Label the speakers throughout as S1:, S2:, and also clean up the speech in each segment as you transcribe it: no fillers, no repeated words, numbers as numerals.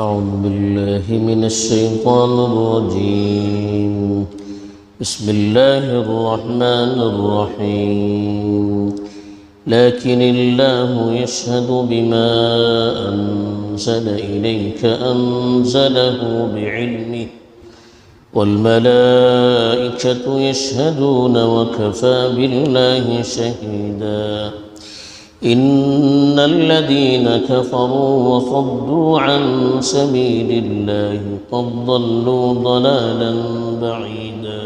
S1: أعوذ بالله من الشيطان الرجيم. بسم الله الرحمن الرحيم. لكن الله يشهد بما أنزل إليك أنزله بعلمه والملائكة يشهدون وكفى بالله شهيدا. إن الذين كفروا وصدوا عن سبيل الله قد ضلوا ضلالا بعيدا.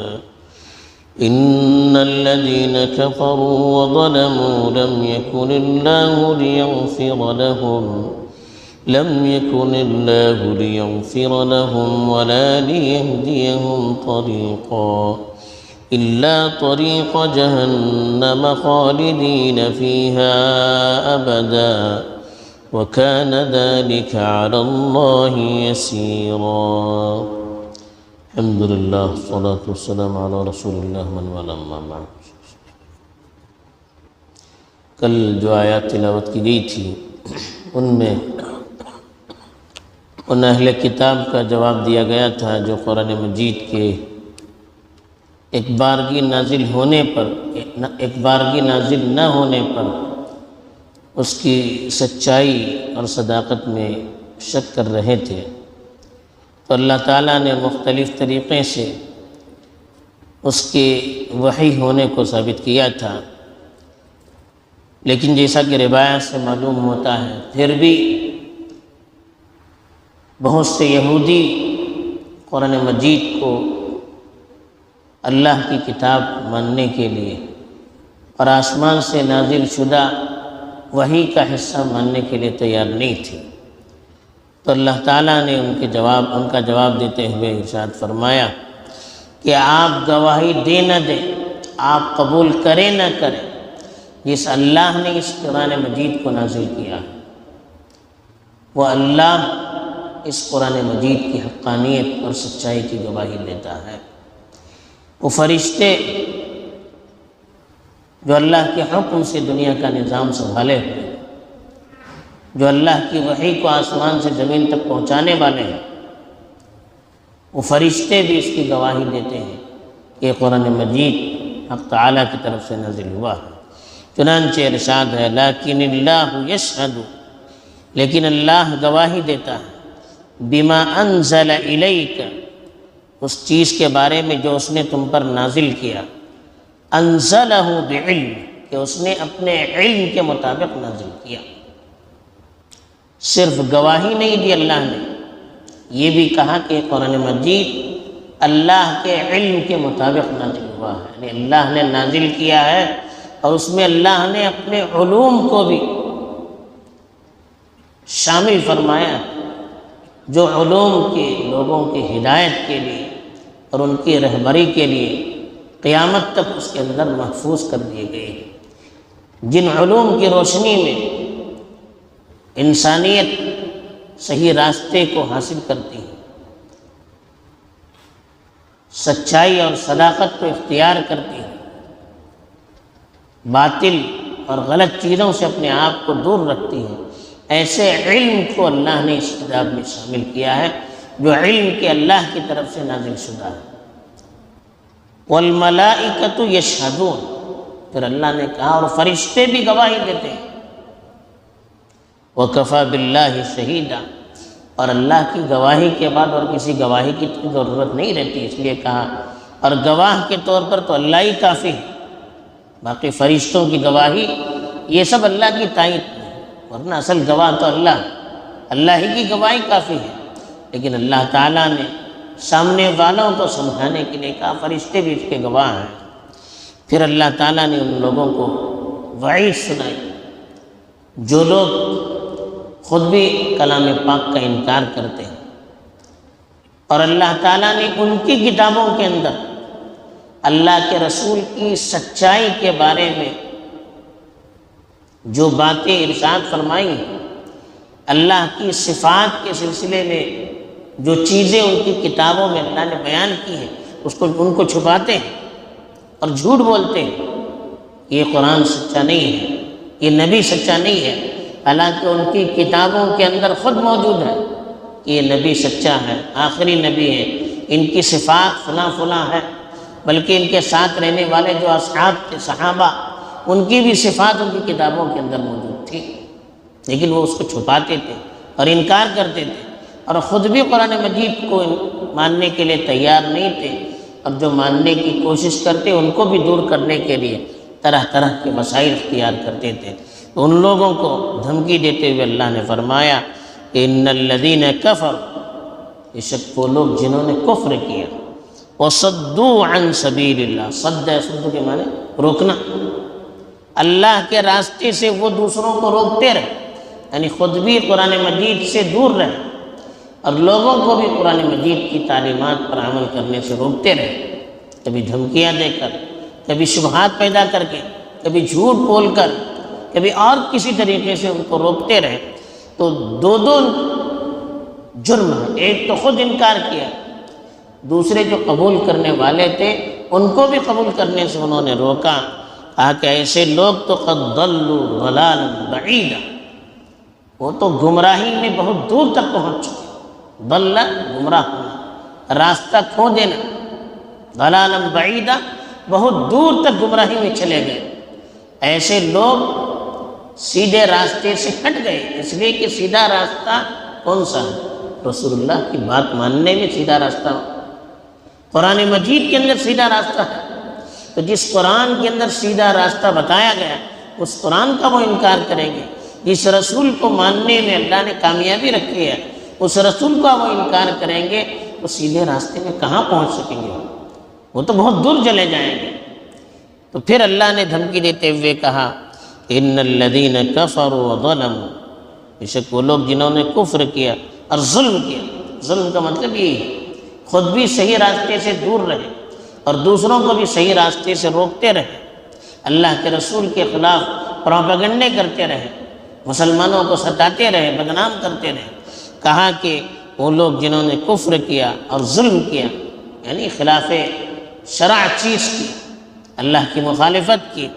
S1: إن الذين كفروا وظلموا لم يكن الله ليغفر لهم ولا ليهديهم طريقا إلا طريق جهنم خالدين فيها أبدا وكان ذلك على الله يسيرا. الحمد لله والصلاة والسلام على رسول الله من والاه أما بعد. کل جو آیات تلاوت کی گئی تھی ان میں ان اہل کتاب کا جواب دیا گیا تھا جو قرآن مجید کے ایک بارگی نازل نہ ہونے پر اس کی سچائی اور صداقت میں شک کر رہے تھے، تو اللہ تعالیٰ نے مختلف طریقے سے اس کے وحی ہونے کو ثابت کیا تھا، لیکن جیسا کہ روایت سے معلوم ہوتا ہے پھر بھی بہت سے یہودی قرآن مجید کو اللہ کی کتاب ماننے کے لیے اور آسمان سے نازل شدہ وحی کا حصہ ماننے کے لیے تیار نہیں تھے، تو اللہ تعالیٰ نے ان کا جواب دیتے ہوئے ارشاد فرمایا کہ آپ گواہی دے نہ دیں، آپ قبول کریں نہ کریں جس اللہ نے اس قرآن مجید کو نازل کیا، وہ اللہ اس قرآن مجید کی حقانیت اور سچائی کی گواہی دیتا ہے۔ وہ فرشتے جو اللہ کے حکم سے دنیا کا نظام سنبھالے ہوئے، جو اللہ کی وحی کو آسمان سے زمین تک پہنچانے والے ہیں، وہ فرشتے بھی اس کی گواہی دیتے ہیں کہ قرآن مجید حق تعالیٰ کی طرف سے نازل ہوا ہے۔ چنانچہ ارشاد ہے لیکن اللہ یشہد، لیکن اللہ گواہی دیتا ہے بما انزل الیک، اس چیز کے بارے میں جو اس نے تم پر نازل کیا، انزلہ بعلم، کہ اس نے اپنے علم کے مطابق نازل کیا۔ صرف گواہی نہیں دی اللہ نے، یہ بھی کہا کہ قرآن مجید اللہ کے علم کے مطابق نازل ہوا ہے، یعنی اللہ نے نازل کیا ہے اور اس میں اللہ نے اپنے علوم کو بھی شامل فرمایا، جو علوم کے لوگوں کی ہدایت کے لیے اور ان کی رہبری کے لیے قیامت تک اس کے اندر محفوظ کر دیے گئے ہیں، جن علوم کی روشنی میں انسانیت صحیح راستے کو حاصل کرتی ہے، سچائی اور صداقت کو اختیار کرتی ہے، باطل اور غلط چیزوں سے اپنے آپ کو دور رکھتی ہے، ایسے علم کو اللہ نے اس کتاب میں شامل کیا ہے جو علم کے اللہ کی طرف سے نازل شدہ ہے۔ والملائکۃ یشہدون، پھر اللہ نے کہا اور فرشتے بھی گواہی دیتے ہیں، وکفیٰ باللہ شہیدا، اور اللہ کی گواہی کے بعد اور کسی گواہی کی ضرورت نہیں رہتی، اس لیے کہا اور گواہ کے طور پر تو اللہ ہی کافی ہے، باقی فرشتوں کی گواہی یہ سب اللہ کی تائید ہے، ورنہ اصل گواہ تو اللہ ہی کی گواہی کافی ہے، لیکن اللہ تعالیٰ نے سامنے والوں کو سمجھانے کے لیے کہا فرشتے بھی اس کے گواہ ہیں۔ پھر اللہ تعالیٰ نے ان لوگوں کو وعید سنائی جو لوگ خود بھی کلام پاک کا انکار کرتے ہیں، اور اللہ تعالیٰ نے ان کی کتابوں کے اندر اللہ کے رسول کی سچائی کے بارے میں جو باتیں ارشاد فرمائی ہیں، اللہ کی صفات کے سلسلے میں جو چیزیں ان کی کتابوں میں اللہ نے بیان کی ہیں ان کو چھپاتے ہیں اور جھوٹ بولتے ہیں، یہ قرآن سچا نہیں ہے، یہ نبی سچا نہیں ہے، حالانکہ ان کی کتابوں کے اندر خود موجود ہے کہ یہ نبی سچا ہے، آخری نبی ہے، ان کی صفات فلاں فلاں ہے، بلکہ ان کے ساتھ رہنے والے جو اصحاب تھے صحابہ، ان کی بھی صفات ان کی کتابوں کے اندر موجود تھی، لیکن وہ اس کو چھپاتے تھے اور انکار کرتے تھے، اور خود بھی قرآن مجید کو ماننے کے لیے تیار نہیں تھے، اور جو ماننے کی کوشش کرتے ان کو بھی دور کرنے کے لیے طرح طرح کے وسائل اختیار کرتے تھے۔ تو ان لوگوں کو دھمکی دیتے ہوئے اللہ نے فرمایا کہ ان الذین کفروا، بے شک وہ لوگ جنہوں نے کفر کیا، وصدوا عن سبیل اللہ، صد کے معنی روکنا، اللہ کے راستے سے وہ دوسروں کو روکتے رہے، یعنی خود بھی قرآن مجید سے دور رہے اور لوگوں کو بھی قرآن مجید کی تعلیمات پر عمل کرنے سے روکتے رہے، کبھی دھمکیاں دے کر، کبھی شبہات پیدا کر کے، کبھی جھوٹ بول کر، کبھی اور کسی طریقے سے ان کو روکتے رہے۔ تو دو جرم ہے، ایک تو خود انکار کیا، دوسرے جو قبول کرنے والے تھے ان کو بھی قبول کرنے سے انہوں نے روکا۔ کہا کہ ایسے لوگ تو قد ضلوا ضلالا بعیدا، وہ تو گمراہی میں بہت دور تک پہنچ چکے، ضل گمراہ ہونا، راستہ کھو دینا، ضلالا بعیدا بہت دور تک گمراہی میں چلے گئے۔ ایسے لوگ سیدھے راستے سے ہٹ گئے، اس لیے کہ سیدھا راستہ کون سا ہے؟ رسول اللہ کی بات ماننے میں سیدھا راستہ ہو، قرآن مجید کے اندر سیدھا راستہ ہے۔ تو جس قرآن کے اندر سیدھا راستہ بتایا گیا اس قرآن کا وہ انکار کریں گے، جس رسول کو ماننے میں اللہ نے کامیابی رکھی ہے اس رسول کا وہ انکار کریں گے، تو سیدھے راستے میں کہاں پہنچ سکیں گے؟ وہ تو بہت دور چلے جائیں گے۔ تو پھر اللہ نے دھمکی دیتے ہوئے کہا ان الذین کفروا وظلموا، بے شک وہ لوگ جنہوں نے کفر کیا اور ظلم کیا، ظلم کا مطلب یہی ہے خود بھی صحیح راستے سے دور رہے اور دوسروں کو بھی صحیح راستے سے روکتے رہے، اللہ کے رسول کے خلاف پروپیگنڈے کرتے رہے، مسلمانوں کو ستاتے رہے، بدنام کرتے رہے۔ کہا کہ وہ لوگ جنہوں نے کفر کیا اور ظلم کیا، یعنی خلاف شرع چیز کی، اللہ کی مخالفت کی،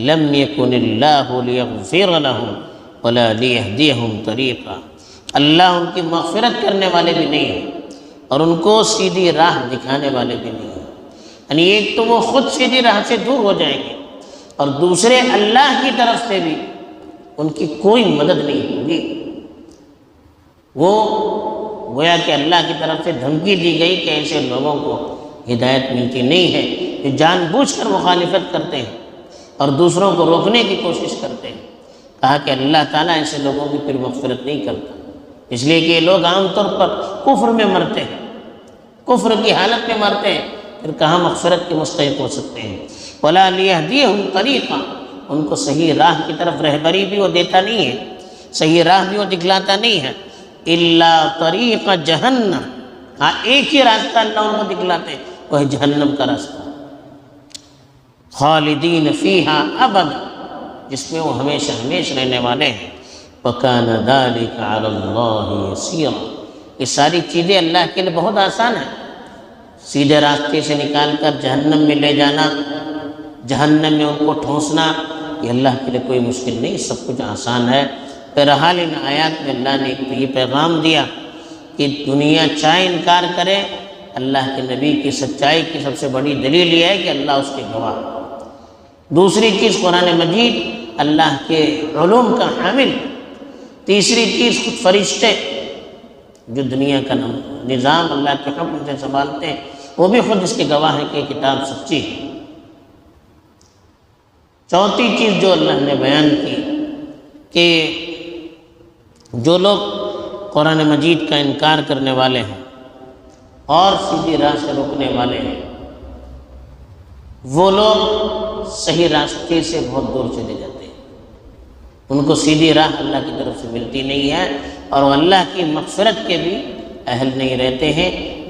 S1: لم یکن اللہ لیغفر لہم ولا لیہدیہم طریقا، اللہ ان کی مغفرت کرنے والے بھی نہیں ہیں اور ان کو سیدھی راہ دکھانے والے بھی نہیں ہیں۔ یعنی ایک تو وہ خود سیدھی راہ سے دور ہو جائیں گے اور دوسرے اللہ کی طرف سے بھی ان کی کوئی مدد نہیں ہوگی۔ وہ گویا کہ اللہ کی طرف سے دھمکی دی گئی کہ ایسے لوگوں کو ہدایت ملتی نہیں ہے جو جان بوجھ کر مخالفت کرتے ہیں اور دوسروں کو روکنے کی کوشش کرتے ہیں۔ کہا کہ اللہ تعالیٰ ایسے لوگوں کی پھر مغفرت نہیں کرتا، اس لیے کہ یہ لوگ عام طور پر کفر میں مرتے ہیں، کفر کی حالت میں مرتے ہیں، پھر کہاں مغفرت کے مستحق ہو سکتے ہیں۔ وَلَا لِيَهْدِيَهُمْ طَرِيقًا، ان کو صحیح راہ کی طرف رہبری بھی وہ دیتا نہیں ہے، صحیح راہ بھی وہ دکھلاتا نہیں ہے۔ إِلَّا طَرِيقَ جَهَنَّمَ، ہاں ایک ہی راستہ اللہ ان کو دکھلاتے ہیں، وہ ہے جہنم کا راستہ، خالدین فیہا ابدا، جس میں وہ ہمیشہ ہمیشہ رہنے والے ہیں۔ وَكَانَ ذَلِكَ عَلَى اللَّهِ يَسِيرًا، یہ ساری چیزیں اللہ کے لیے بہت آسان ہیں، سیدھے راستے سے نکال کر جہنم میں لے جانا، جہنم میں ان کو ٹھونسنا، یہ اللہ کے لیے کوئی مشکل نہیں، سب کچھ آسان ہے۔ بہرحال ان آیات میں اللہ نے یہ پیغام دیا کہ دنیا چاہے انکار کرے، اللہ کے نبی کی سچائی کی سب سے بڑی دلیل یہ ہے کہ اللہ اس کے گواہ۔ دوسری چیز قرآن مجید اللہ کے علوم کا حامل، تیسری چیز خود فرشتے جو دنیا کا نظام اللہ کے حکم سے سنبھالتے ہیں وہ بھی خود اس کے گواہ ہیں کہ کتاب سچی ہے۔ چوتھی چیز جو اللہ نے بیان کی کہ جو لوگ قرآن مجید کا انکار کرنے والے ہیں اور سیدھی راہ سے روکنے والے ہیں، وہ لوگ صحیح راستے سے بہت دور چلے جاتے ہیں، ان کو سیدھی راہ اللہ کی طرف سے ملتی نہیں ہے اور وہ اللہ کی مغفرت کے بھی اہل نہیں رہتے ہیں،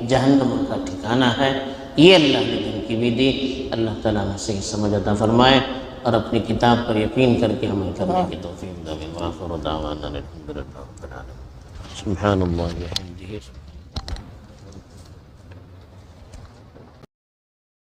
S1: جہنم ان کا ٹھکانہ ہے۔ یہ اللہ نے دھمکی بھی دی۔ اللہ تعالیٰ نے صحیح سمجھ عطا فرمائے اور اپنی کتاب پر یقین کر کے عمل کرنے کی توفیق دے۔ وآخر دعوانا الحمد للہ رب العالمین۔ سبحان اللہ وبحمدہ۔